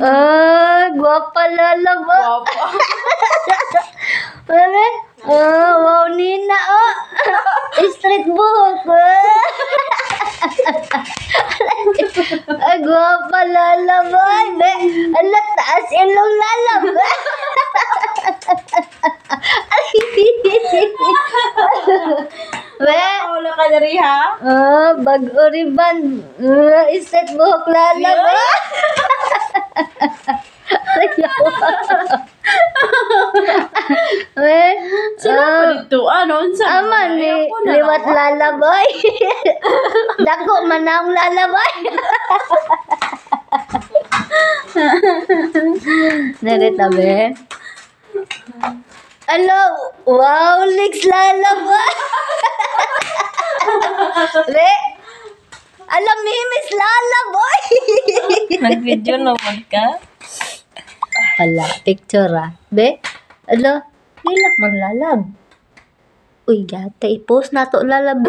Guwapa lalaba. Guwapa. Bebe? Wow, Nina, oh. Street buhok. Guwapa lalaba. Be, ala, taas ilong lalaba. Be, Wala ka na rin, ha? bag-o riban. Street buhok lalaba. Sino pa dito? Ano? Aman ni liwat lalabay. Dako man ang lalabay. Narita be. Hello. Wow, legs lalabay. Be. Alam mimis lalabay. Nag-video naman ka? Hala, picture Be. Alo, lilak man lalab. Uy, gata, i-post na to lalab.